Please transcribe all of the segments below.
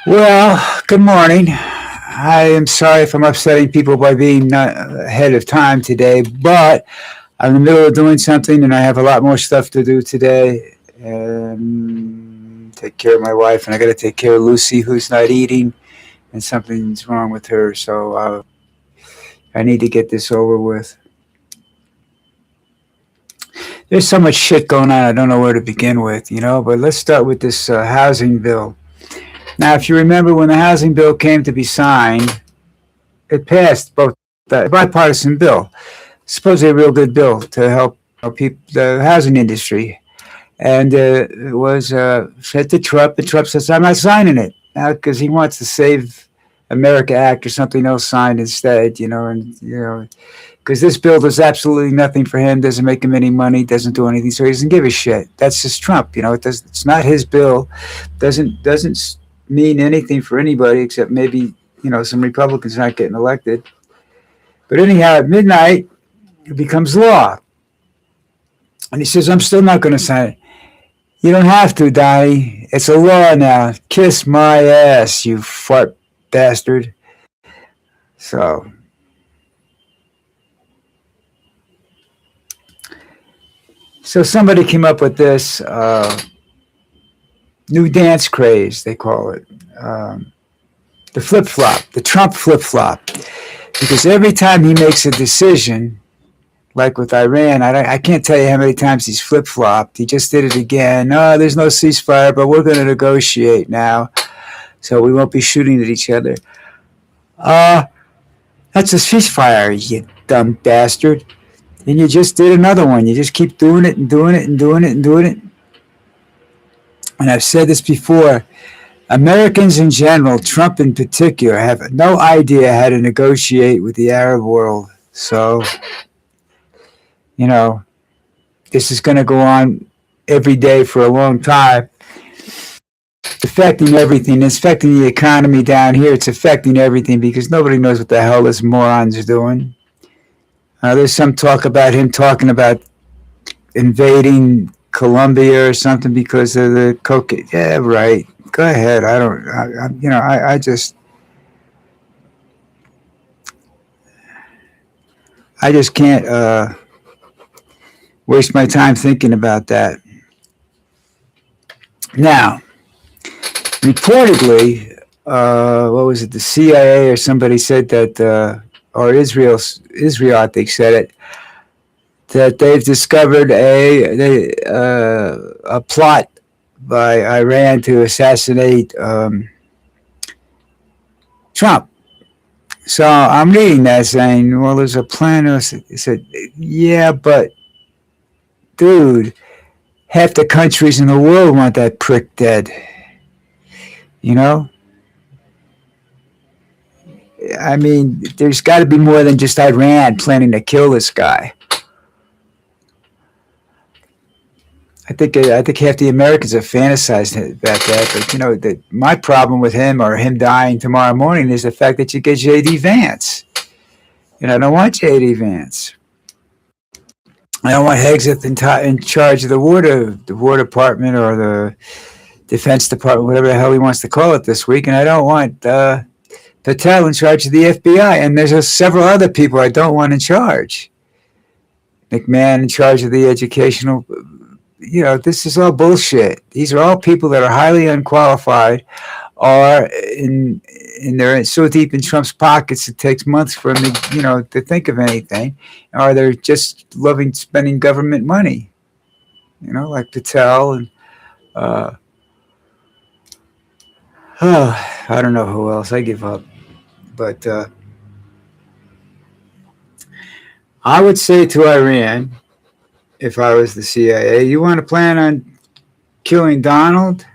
Well, good morning. I am sorry if I'm upsetting people by being ahead of time today, but I'm in the middle of doing something and I have a lot more stuff to do today. Take care of my wife, and I got to take care of Lucy, who's not eating, and something's wrong with her. So I need to get this over with. There's so much shit going on, I don't know where to begin with, but let's start with this housing bill. Now, if you remember when the housing bill came to be signed, it passed both the bipartisan bill, supposedly a real good bill to help people, the housing industry, and it was sent to Trump, and Trump says, "I'm not signing it now because he wants to Save America Act or something else signed instead." Because this bill does absolutely nothing for him, doesn't make him any money, doesn't do anything, so he doesn't give a shit. That's just Trump. It does. It's not his bill. Doesn't mean anything for anybody except maybe some Republicans not getting elected. But anyhow, at midnight, it becomes law. And he says, "I'm still not going to sign it." "You don't have to, Donnie. It's a law now. Kiss my ass, you fart bastard." So, somebody came up with this new dance craze, they call it. The flip-flop, the Trump flip-flop. Because every time he makes a decision, like with Iran, I can't tell you how many times he's flip-flopped. He just did it again. "Oh, there's no ceasefire, but we're going to negotiate now, so we won't be shooting at each other." That's a ceasefire, you dumb bastard. And you just did another one. You just keep doing it and doing it and doing it and doing it. And I've said this before. Americans in general, Trump in particular, have no idea how to negotiate with the Arab world. So, this is going to go on every day for a long time. It's affecting everything. It's affecting the economy down here. It's affecting everything because nobody knows what the hell this moron's doing. There's some talk about him talking about invading Colombia or something because of the cocaine. Yeah, right. Go ahead. I just can't waste my time thinking about that. Now, reportedly, what was it? The CIA or somebody said that, or Israel, I think, said it, that they've discovered a plot by Iran to assassinate Trump. So I'm reading that saying, well, there's a plan. He said, yeah, but dude, half the countries in the world want that prick dead. I mean, there's got to be more than just Iran planning to kill this guy. I think half the Americans have fantasized about that. But my problem with him or him dying tomorrow morning is the fact that you get J.D. Vance. I don't want J.D. Vance. I don't want Hegseth in charge of the War Department or the Defense Department, whatever the hell he wants to call it this week. And I don't want Patel in charge of the FBI. And there's several other people I don't want in charge. McMahon in charge of the educational. This is all bullshit. These are all people that are highly unqualified, or they're so deep in Trump's pockets it takes months for them to think of anything, or they're just loving spending government money, like Patel and I don't know who else. I give up. But I would say to Iran, if I was the CIA, you want to plan on killing Donald?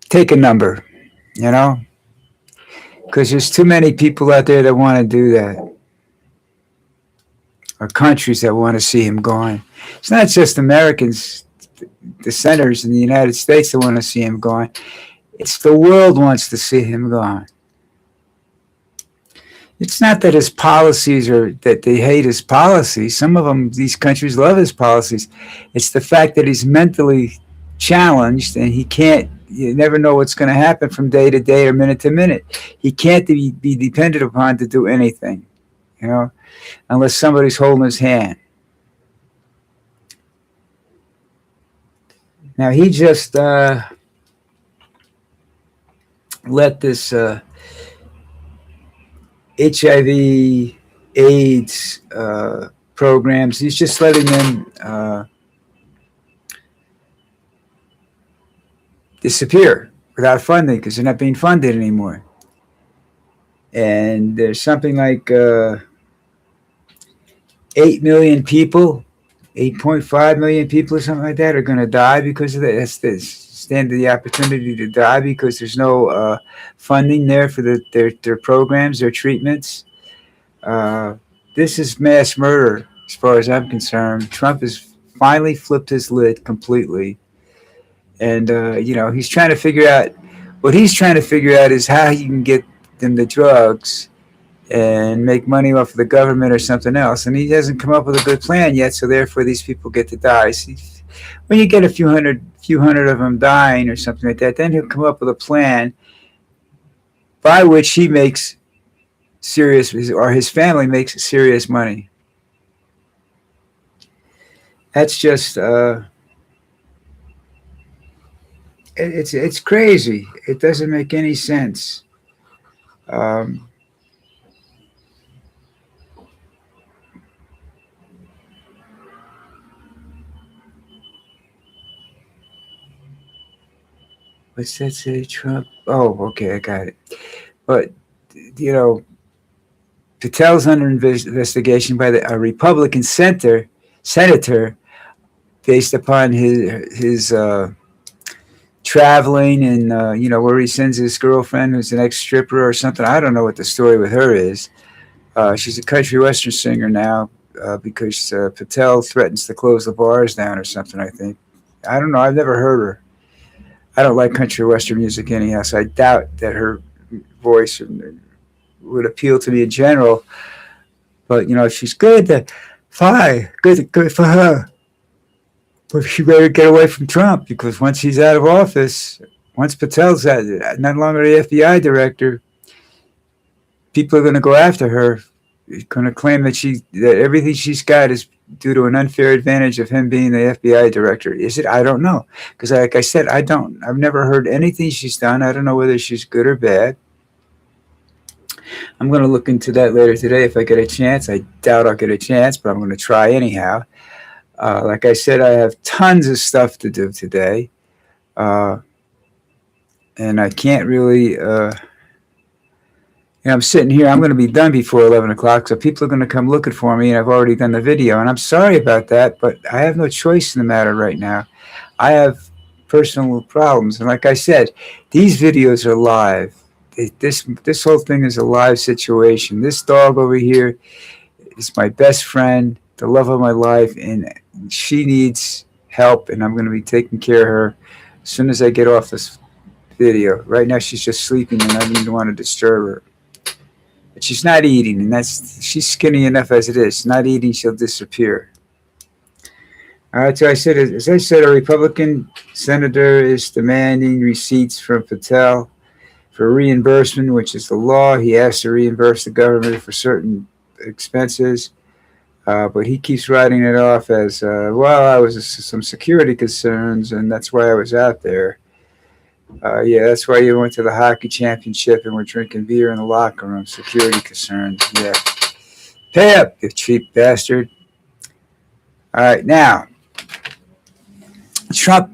Take a number, because there's too many people out there that want to do that, or countries that want to see him gone. It's not just Americans, the senators in the United States that want to see him gone. It's the world wants to see him gone. It's not that his policies are that they hate his policies. Some of them, these countries love his policies. It's the fact that he's mentally challenged, and he can't. You never know what's going to happen from day to day or minute to minute. He can't be depended upon to do anything, you know, unless somebody's holding his hand. Now he just let this HIV, AIDS programs. He's just letting them disappear without funding because they're not being funded anymore. And there's something like 8 million people, 8.5 million people or something like that are going to die because of that. That's the stand the opportunity to die because there's no funding there for their programs, their treatments. Uh, this is mass murder as far as I'm concerned. Trump has finally flipped his lid completely. And, he's trying to figure out what he's trying to figure out is how he can get them the drugs and make money off of the government or something else. And he hasn't come up with a good plan yet, so therefore these people get to die. See, when you get a few hundred of them dying or something like that, then he'll come up with a plan by which he makes serious, or his family makes serious money. That's just it's crazy. It doesn't make any sense. Um, what's that say, Trump? Oh, okay, I got it. But you know, Patel's under investigation by a Republican senator based upon his traveling and where he sends his girlfriend who's an ex stripper or something. I don't know what the story with her is. She's a country western singer now because Patel threatens to close the bars down or something. I think. I don't know. I've never heard her. I don't like country western music anyhow, so I doubt that her voice would appeal to me in general. But she's good. Fine, good for her. But she better get away from Trump because once he's out of office, once Patel's not longer the FBI director, people are going to go after her. Going to claim that everything she's got is due to an unfair advantage of him being the FBI director. Is it? I don't know because, like I said, I've never heard anything she's done. I don't know whether she's good or bad. I'm going to look into that later today if I get a chance. I doubt I'll get a chance, but I'm going to try anyhow. Like I said, I have tons of stuff to do today, and I can't really. I'm sitting here. I'm going to be done before 11 o'clock, so people are going to come looking for me, and I've already done the video, and I'm sorry about that, but I have no choice in the matter right now. I have personal problems, and like I said, these videos are live. This whole thing is a live situation. This dog over here is my best friend, the love of my life, and she needs help, and I'm going to be taking care of her as soon as I get off this video. Right now, she's just sleeping, and I didn't want to disturb her. But she's not eating, and she's skinny enough as it is. Not eating, she'll disappear. All right, so as I said, a Republican senator is demanding receipts from Patel for reimbursement, which is the law. He has to reimburse the government for certain expenses. But he keeps writing it off as, I was some security concerns, and that's why I was out there. That's why you went to the hockey championship and were drinking beer in the locker room. Security concerns. Yeah. Pay up, you cheap bastard. All right, now, Trump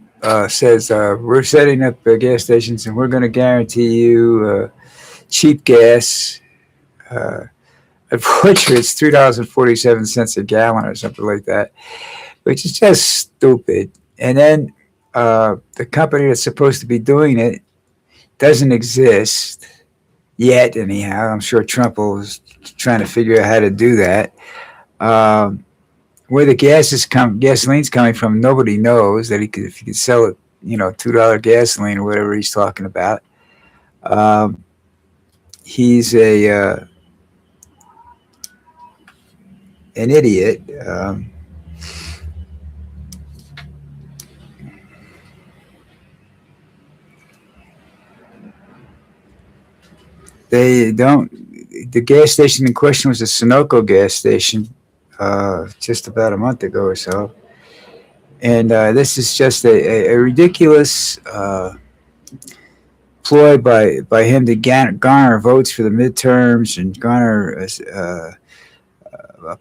says we're setting up gas stations and we're going to guarantee you cheap gas. Unfortunately, it's $3.47 a gallon or something like that, which is just stupid. And then the company that's supposed to be doing it doesn't exist yet, anyhow. I'm sure Trump was trying to figure out how to do that. Where the gasoline's coming from, nobody knows. That if he could sell it, $2 gasoline or whatever he's talking about. He's an idiot. They don't. The gas station in question was a Sunoco gas station, just about a month ago or so. And this is just a ridiculous ploy by him to garner votes for the midterms and garner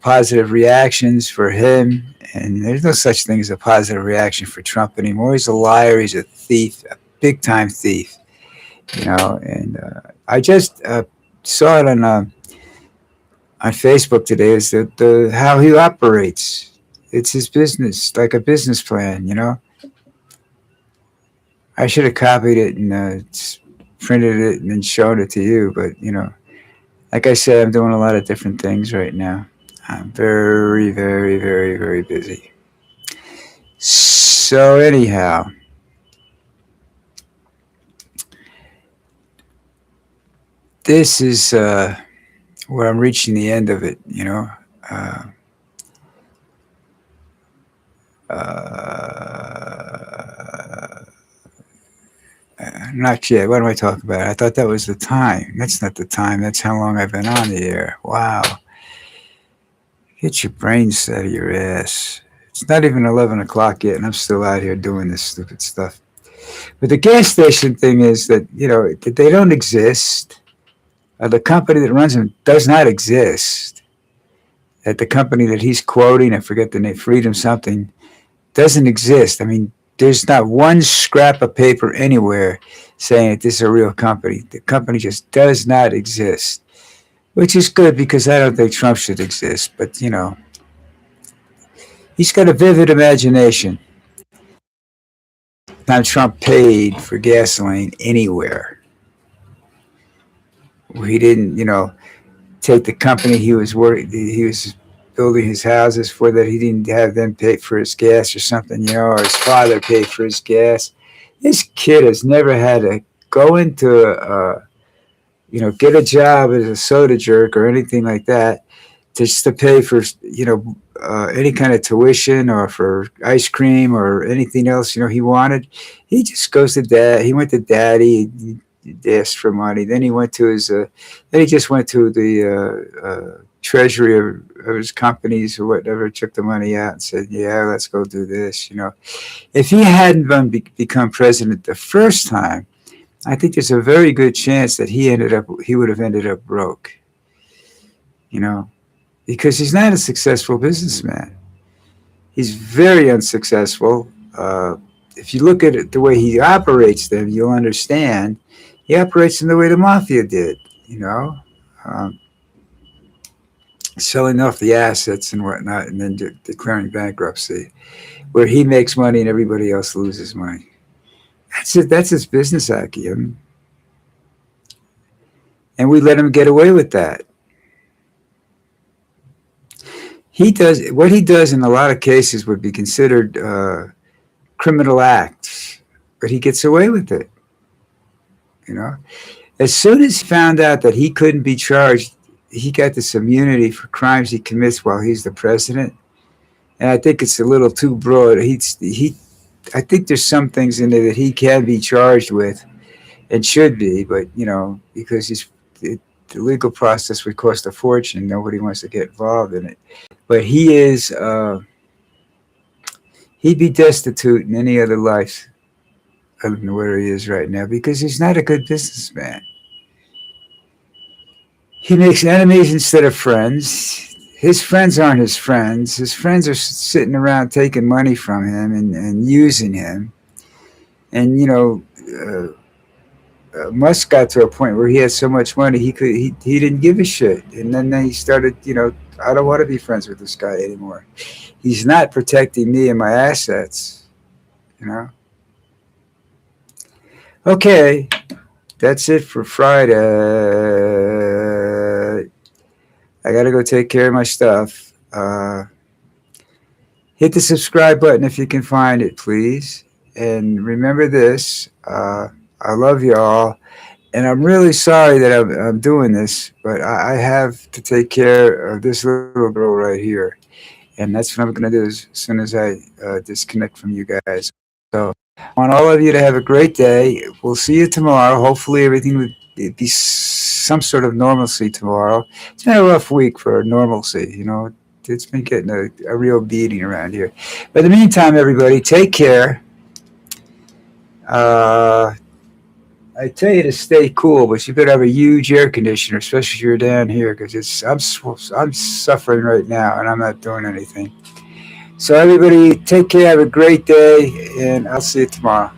positive reactions for him. And there's no such thing as a positive reaction for Trump anymore. He's a liar. He's a thief, a big time thief. You know, and I just saw it on Facebook today. Is that the how he operates? It's his business, like a business plan. You know, I should have copied it and printed it and then shown it to you. But you know, like I said, I'm doing a lot of different things right now. I'm very, very, very, very busy. So anyhow, this is where I'm reaching the end of it. You know. Uh, uh, Not yet. What am I talking about? I thought that was the time. That's not the time. That's how long I've been on the air. Wow. Get your brains out of your ass. It's not even 11 o'clock yet, and I'm still out here doing this stupid stuff. But the gas station thing is that, you know, that they don't exist. The company that runs them does not exist. That the company that he's quoting, I forget the name, Freedom something, doesn't exist. I mean, there's not one scrap of paper anywhere saying that this is a real company. The company just does not exist, which is good because I don't think Trump should exist. But, you know, he's got a vivid imagination. Now, Trump paid for gasoline anywhere. He didn't, you know, take the company he was building his houses for, that he didn't have them pay for his gas or something, you know, or his father paid for his gas. This kid has never had to go into you know, get a job as a soda jerk or anything like that, just to pay for, you know, any kind of tuition or for ice cream or anything else, you know, he wanted. He just goes to dad. He went to daddy. He asked for money. Then he went to his. Then he just went to the treasury of his companies or whatever, took the money out and said, "Yeah, let's go do this." You know, if he hadn't become president the first time, I think there's a very good chance that he would have ended up broke. You know, because he's not a successful businessman. He's very unsuccessful. If you look at it, the way he operates them, you'll understand. He operates in the way the mafia did, you know, um, selling off the assets and whatnot, and then declaring bankruptcy, where he makes money and everybody else loses money. That's it. That's his business acumen, and we let him get away with that. He does what he does in a lot of cases would be considered criminal acts, but he gets away with it. You know, as soon as he found out that he couldn't be charged, he got this immunity for crimes he commits while he's the president. And I think it's a little too broad. I think there's some things in there that he can be charged with and should be, but you know, because the legal process would cost a fortune. Nobody wants to get involved in it. But he'd be destitute in any other life other than where he is right now because he's not a good businessman. He makes enemies instead of friends. His friends aren't his friends. His friends are sitting around taking money from him and using him. And you know, Musk got to a point where he had so much money he didn't give a shit. And then he started, you know, I don't want to be friends with this guy anymore. He's not protecting me and my assets. You know. Okay, that's it for Friday. I gotta go take care of my stuff. Hit the subscribe button if you can find it, please. And remember this: I love y'all, and I'm really sorry that I'm doing this, but I have to take care of this little girl right here, and that's what I'm gonna do as soon as I disconnect from you guys. So I want all of you to have a great day. We'll see you tomorrow. Hopefully everything will be some sort of normalcy tomorrow. It's been a rough week for normalcy, you know. It's been getting a real beating around here. But in the meantime, everybody, take care. Uh, I tell you to stay cool, but you better have a huge air conditioner, especially if you're down here, because I'm suffering right now, and I'm not doing anything. So everybody, take care. Have a great day, and I'll see you tomorrow.